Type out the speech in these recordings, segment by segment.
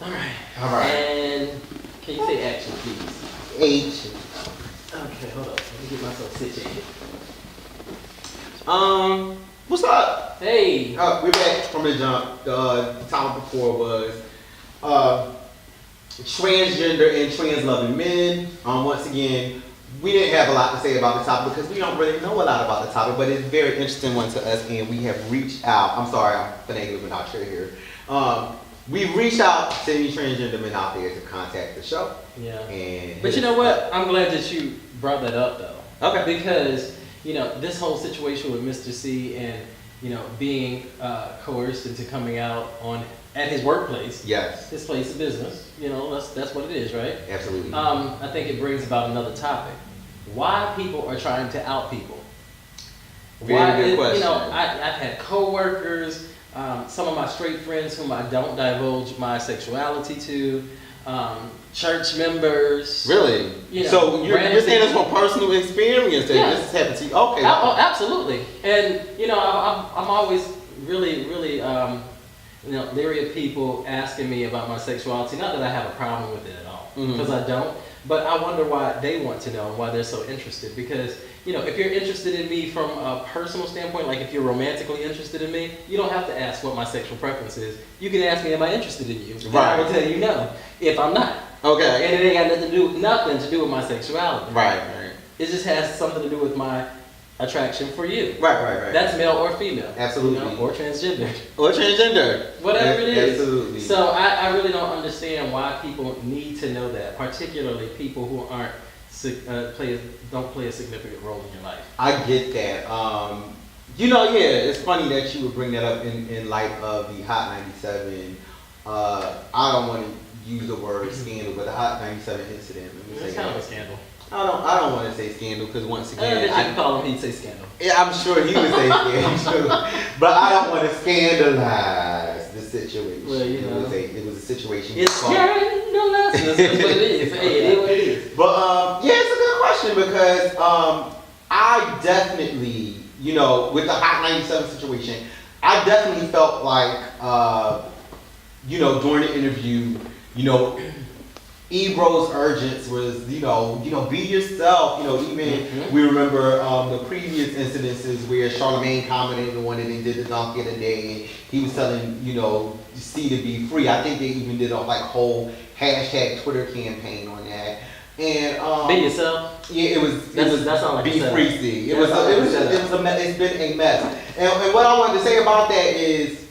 All right. And can you say action, please? H. Okay, hold up. Let me get myself situated. What's up? Hey. We're back from the jump. The topic before was transgender and trans-loving men. Once again, we didn't have a lot to say about the topic because we don't really know a lot about the topic, but it's a very interesting one to us, and we have reached out. I'm sorry, I'm finagling with our chair here. We've reached out to any transgender men out there to contact the show. Yeah. And but you know what? I'm glad that you brought that up, though. Okay. Because, you know, this whole situation with Mr. C and, you know, being coerced into coming out at his workplace. Yes. His place of business. You know, that's what it is, right? Absolutely. I think it brings about another topic. Why people are trying to out people. Very good question. You know, I've had coworkers, some of my straight friends whom I don't divulge my sexuality to, church members. Really? You know, so you're saying this from personal experience that this has happened to you? Okay. Oh, absolutely. And you know, I'm always really, really, you know, leery of people asking me about my sexuality. Not that I have a problem with it at all, because I don't. But I wonder why they want to know and why they're so interested. Because, you know, if you're interested in me from a personal standpoint, like if you're romantically interested in me, you don't have to ask what my sexual preference is. You can ask me, am I interested in you? Right. I will tell you no, if I'm not. Okay. And it ain't got nothing to do with my sexuality. Right. It just has something to do with my attraction for you. Right. That's male or female. Absolutely. You know, or transgender. Or transgender. Whatever it is. Absolutely. So I really don't understand why people need to know that, particularly people who aren't don't play a significant role in your life. I get that. You know, yeah, it's funny that you would bring that up in light of the Hot 97. I don't want to use the word scandal, but the Hot 97 incident. It's kind of a scandal. I don't want to say scandal because once again, I call him. He'd say scandal. Yeah, I'm sure he would say scandal, but I don't want to scandalize the situation. Well, you know, it was a situation. It's scandalous. That's what it is. Hey, it is what it is. But yeah, it's a good question because I definitely, you know, with the Hot 97 situation, I definitely felt like, you know, during the interview, you know, Ebro's urgence was, you know, be yourself. You know, even we remember the previous incidences where Charlamagne commented on one and they did the donkey of the day, and he was telling, you know, C to be free. I think they even did a like whole hashtag Twitter campaign on that. And be yourself. Yeah, it was. That sounds like be free. C. It's been a mess. And what I wanted to say about that is,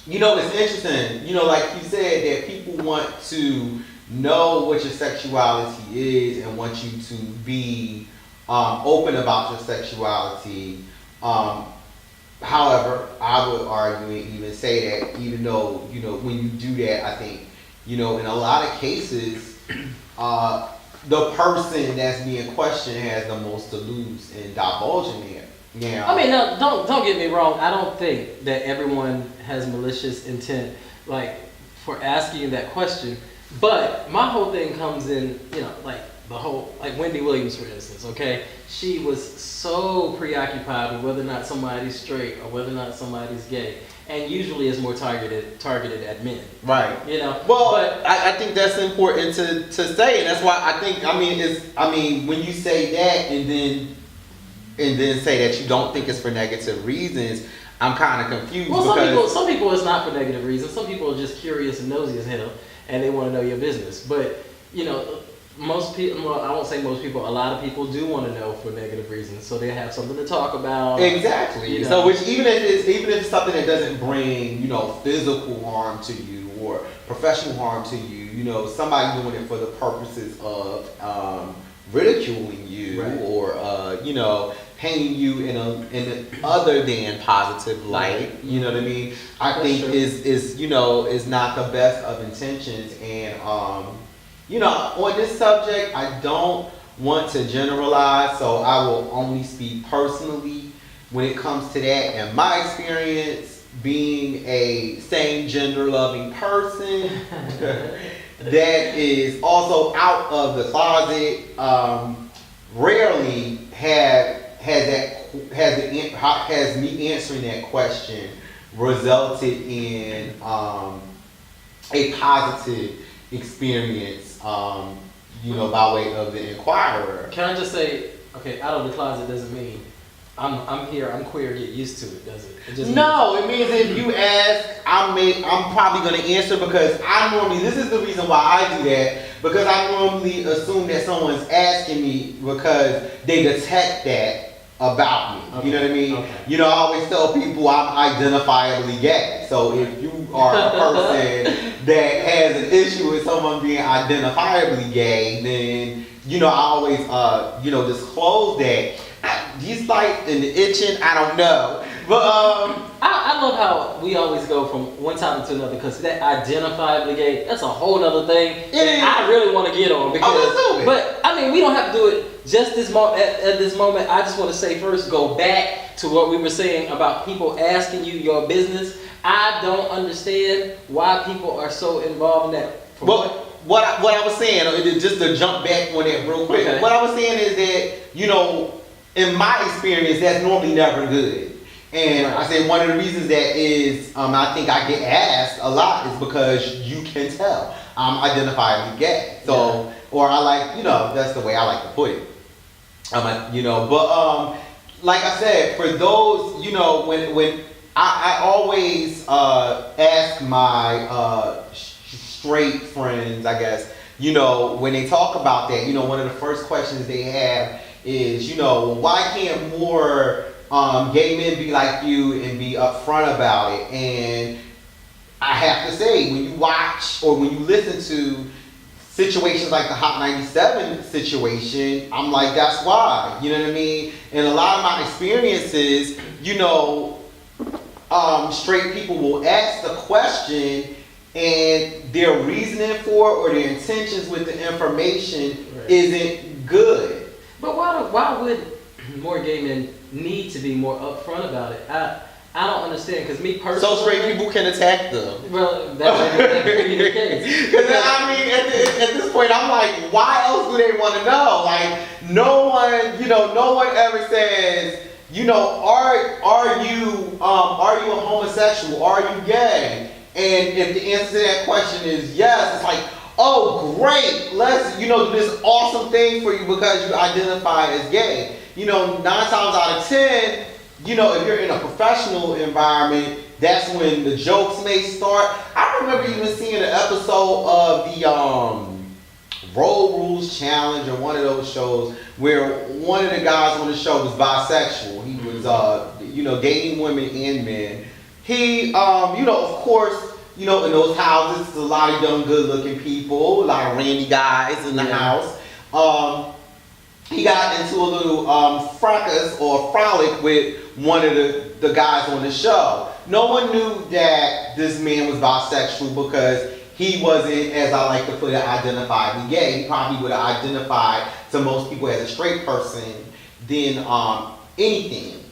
you know, it's interesting. You know, like you said, that people want to know what your sexuality is and want you to be open about your sexuality. However, I would argue and even say that even though, you know, when you do that, I think, you know, in a lot of cases, the person that's being questioned has the most to lose in divulging it. Yeah. I mean, no, don't get me wrong. I don't think that everyone has malicious intent, like, for asking you that question. But my whole thing comes in, you know, like the whole, like Wendy Williams, for instance, okay? She was so preoccupied with whether or not somebody's straight or whether or not somebody's gay. And usually is more targeted at men. Right. You know? Well, but I think that's important to say. And that's why I think, when you say that and then say that you don't think it's for negative reasons, I'm kind of confused. Well, some people it's not for negative reasons. Some people are just curious and nosy as hell, and they want to know your business. But, you know, most people, well, I won't say most people, a lot of people do want to know for negative reasons, so they have something to talk about. Exactly. You know? So, which even if it's something that doesn't bring, you know, physical harm to you or professional harm to you, you know, somebody doing it for the purposes of ridiculing you, right, or you know, painting you in an other than positive light, you know what I mean? I think is you know, is not the best of intentions. And you know, on this subject, I don't want to generalize, so I will only speak personally when it comes to that. And my experience being a same gender loving person that is also out of the closet, rarely has me answering that question resulted in a positive experience, by way of the Inquirer. Can I just say, okay, out of the closet doesn't mean I'm here, I'm queer, get used to it, does it? It just No, it means if you ask, I'm probably going to answer because this is the reason why I do that, because I normally assume that someone's asking me because they detect that about me. Okay. You know what I mean? Okay. I always tell people I'm identifiably gay. So if you are a person that has an issue with someone being identifiably gay, then, I always, disclose that. He's like and itching, I don't know. But I love how we always go from one topic to another because that identifiably gay, that's a whole other thing that I really want to get on because but I mean we don't have to do it just this at this moment. I just want to say first, go back to what we were saying about people asking you your business. I don't understand why people are so involved in that. What I was saying, just to jump back on that real quick, okay. What I was saying is that, in my experience, that's normally never good. And I said one of the reasons that is, I think I get asked a lot is because you can tell I'm identifiably gay. So, or I like, that's the way I like to put it. Like I said, for those, when I always ask my straight friends, I guess, when they talk about that, one of the first questions they have is, why can't more gay men be like you and be upfront about it? And I have to say, when you watch or when you listen to situations like the Hot 97 situation, I'm like, that's why. You know what I mean? And a lot of my experiences, straight people will ask the question and their reasoning for it or their intentions with the information isn't good. But why would more gay men need to be more upfront about it? I don't understand, because me personally... So straight people can attack them. Well, that could be the case. Because at this point, I'm like, why else do they want to know? Like, no one ever says, are you a homosexual? Are you gay? And if the answer to that question is yes, it's like, oh, great, let's, do this awesome thing for you because you identify as gay. 9 times out of 10, if you're in a professional environment, that's when the jokes may start. I remember even seeing an episode of the Road Rules Challenge or one of those shows where one of the guys on the show was bisexual. He was, dating women and men. He, of course, in those houses, there's a lot of young, good-looking people, a lot of randy guys in the house. He got into a little fracas or frolic with one of the guys on the show. No one knew that this man was bisexual because he wasn't, as I like to put it, identifiably gay. He probably would have identified to most people as a straight person than anything.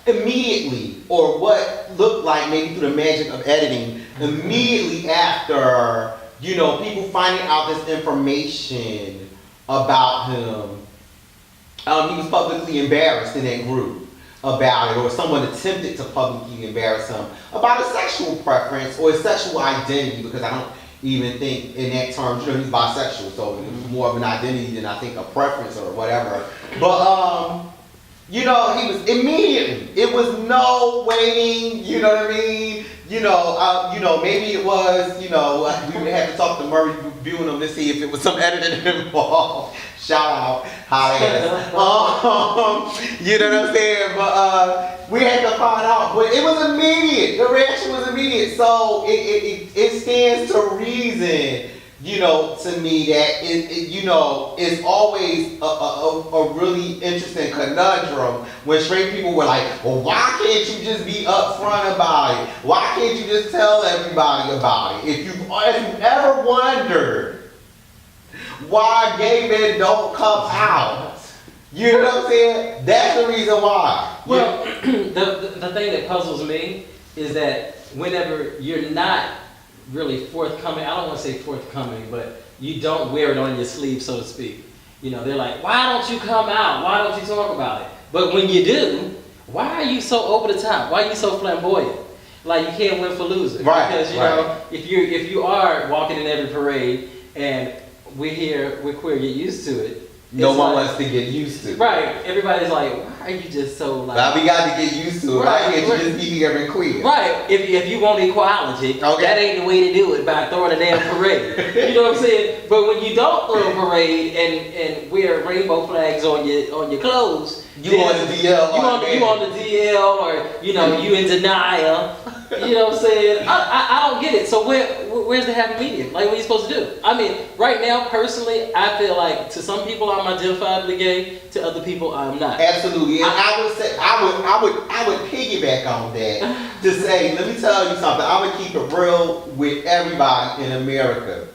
Immediately, or what looked like maybe through the magic of editing, immediately after, people finding out this information about him, he was publicly embarrassed in that group about it, or someone attempted to publicly embarrass him about his sexual preference or his sexual identity, because I don't even think in that terms, he's bisexual, so it's more of an identity than I think a preference or whatever. But, he was immediately, it was no waiting, you know what I mean? Maybe it was, we would have to talk to Murray Buenham to see if it was some editing involved. Shout out, hot ass. You know what I'm saying? But we had to find out. But it was immediate. The reaction was immediate. So it stands to reason, to me that it's always a really interesting conundrum when straight people were like, well, why can't you just be upfront about it? Why can't you just tell everybody about it? If you've ever wondered why gay men don't come out, you know what I'm saying? That's the reason why. Well, the thing that puzzles me is that whenever you're not really forthcoming, I don't want to say forthcoming, but you don't wear it on your sleeve, so to speak. They're like, why don't you come out? Why don't you talk about it? But when you do, why are you so over the top? Why are you so flamboyant? like you can't win for losing. Right, Because you right. know, if you are walking in every parade and we're queer, get used to it. No it's one like- wants to get used to. Right. Everybody's like, why are you just so like? But we got to get used to it. Right, Right? Can't right. you just be here and queer? Right. If you want equality, Okay. that ain't the way to do it by throwing a damn parade. You know what I'm saying? But when you don't throw a parade and wear rainbow flags on your clothes, You then on the DL? you on the DL, or you know you in denial. You know what I'm saying? I don't get it. So where's the happy medium? Like, what are you supposed to do? I mean, right now, personally, I feel like to some people I'm identifiably gay, to other people I'm not. Absolutely, and I would say I would piggyback on that to say, let me tell you something. I would keep it real with everybody in America.